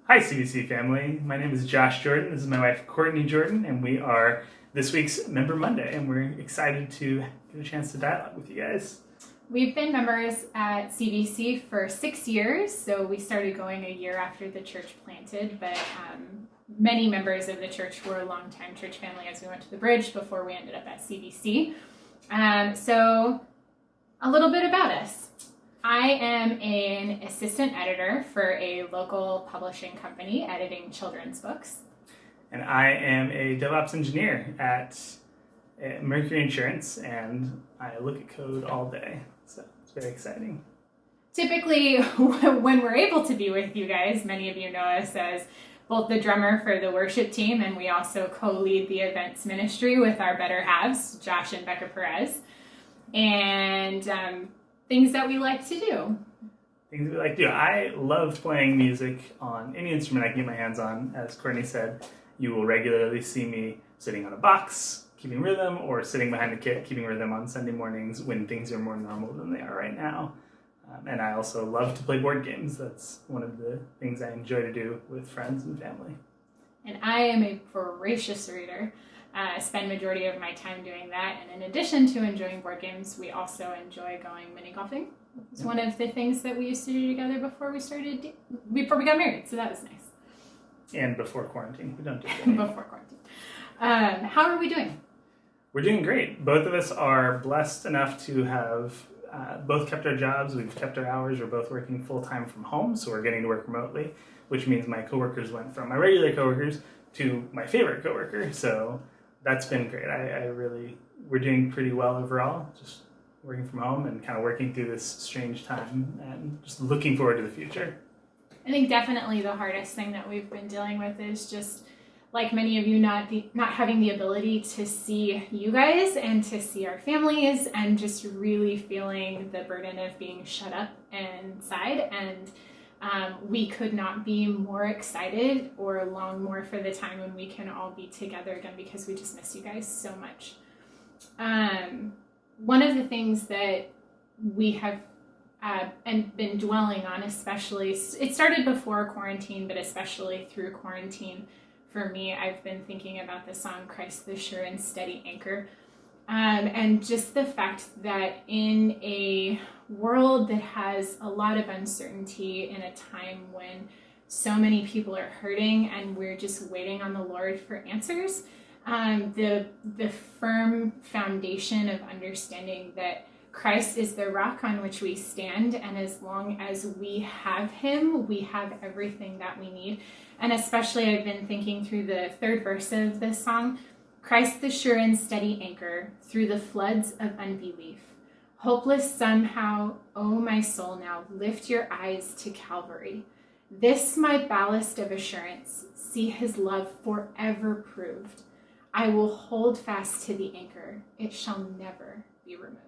Hi, CBC family. My name is Josh Jordan. This is my wife, Courtney Jordan, and we are this week's Member Monday, and we're excited to get a chance to dialogue with you guys. We've been members at CBC for 6 years, so we started going a year after the church planted, but many members of the church were a longtime church family as we went to the Bridge before we ended up at CBC. So a little bit about us. I am an assistant editor for a local publishing company editing children's books. And I am a DevOps engineer at Mercury Insurance, and I look at code all day, so it's very exciting. Typically, when we're able to be with you guys, many of you know us as both the drummer for the worship team, and we also co-lead the events ministry with our better halves, Josh and Becca Perez. And things that we like to do. Things we like to do. I love playing music on any instrument I can get my hands on. As Courtney said, you will regularly see me sitting on a box, keeping rhythm, or sitting behind a kit, keeping rhythm on Sunday mornings when things are more normal than they are right now. And I also love to play board games. That's one of the things I enjoy to do with friends and family. And I am a voracious reader. I spend majority of my time doing that, and in addition to enjoying board games, we also enjoy going mini golfing. It's one of the things that we used to do together before we got married, so that was nice. And before quarantine, we don't do that. Before quarantine. How are we doing? We're doing great. Both of us are blessed enough to have both kept our jobs. We've kept our hours. We're both working full-time from home, so we're getting to work remotely, which means my coworkers went from my regular coworkers to my favorite coworker, so that's been great. We're doing pretty well overall, just working from home and kind of working through this strange time and just looking forward to the future. I think definitely the hardest thing that we've been dealing with is just, like many of you, not having the ability to see you guys and to see our families, and just really feeling the burden of being shut up inside. And we could not be more excited or long more for the time when we can all be together again, because we just miss you guys so much. One of the things that we have been dwelling on, especially, it started before quarantine, but especially through quarantine, for me, I've been thinking about the song Christ the Sure and Steady Anchor. And just the fact that in a world that has a lot of uncertainty, in a time when so many people are hurting and we're just waiting on the Lord for answers, the firm foundation of understanding that Christ is the rock on which we stand, and as long as we have him, we have everything that we need. And especially I've been thinking through the third verse of this song, Christ the sure and steady anchor through the floods of unbelief. Hopeless somehow, oh my soul, now lift your eyes to Calvary. This my ballast of assurance, see his love forever proved. I will hold fast to the anchor, it shall never be removed.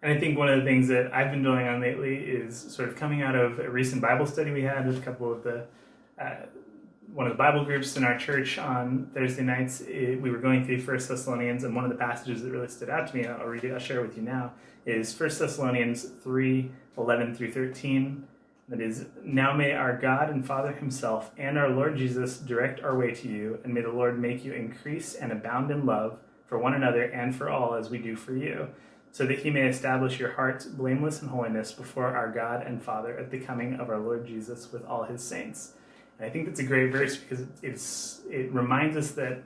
And I think one of the things that I've been doing on lately is sort of coming out of a recent Bible study we had with a couple of one of the Bible groups in our church on Thursday nights. We were going through 1 Thessalonians, and one of the passages that really stood out to me, and I'll share with you now, is 1 Thessalonians 3:11 through 13. That is, now may our God and Father himself and our Lord Jesus direct our way to you, and may the Lord make you increase and abound in love for one another and for all as we do for you, so that he may establish your hearts blameless in holiness before our God and Father at the coming of our Lord Jesus with all his saints. And I think that's a great verse because it reminds us that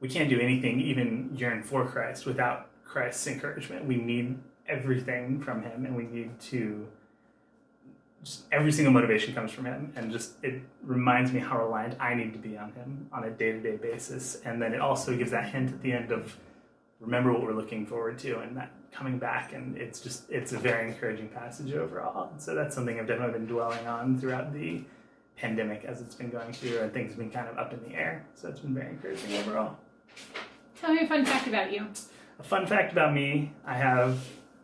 we can't do anything, even yearn for Christ, without Christ's encouragement. We need everything from him, and we need to, just every single motivation comes from him, and just it reminds me how reliant I need to be on him on a day-to-day basis. And then it also gives that hint at the end of remember what we're looking forward to, and that coming back, and it's a very encouraging passage overall. So that's something I've definitely been dwelling on throughout the pandemic as it's been going through, and things have been kind of up in the air. So it's been very encouraging overall. Tell me a fun fact about you. A fun fact about me, I have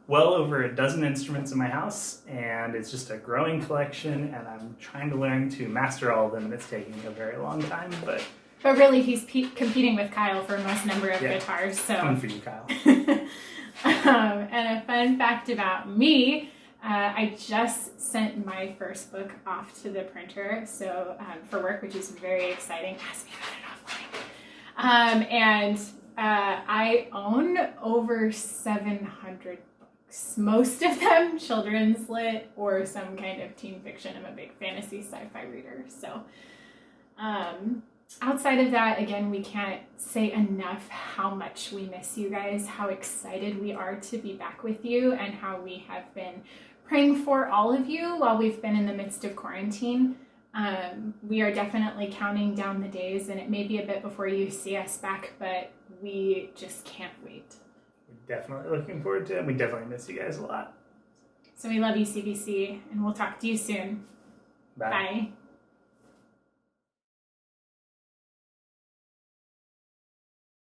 well over a dozen instruments in my house, and it's just a growing collection, and I'm trying to learn to master all of them, and it's taking a very long time, but really, he's competing with Kyle for most number of guitars. So coming for you, Kyle. And a fun fact about me, I just sent my first book off to the printer, so for work, which is very exciting. Ask me about it offline. And I own over 700 books, most of them children's lit or some kind of teen fiction. I'm a big fantasy sci-fi reader. So outside of that, again, we can't say enough how much we miss you guys, how excited we are to be back with you, and how we have been praying for all of you while we've been in the midst of quarantine. We are definitely counting down the days, and it may be a bit before you see us back, but we just can't wait. We're definitely looking forward to it. We definitely miss you guys a lot. So we love you, CBC, and we'll talk to you soon. Bye. Bye.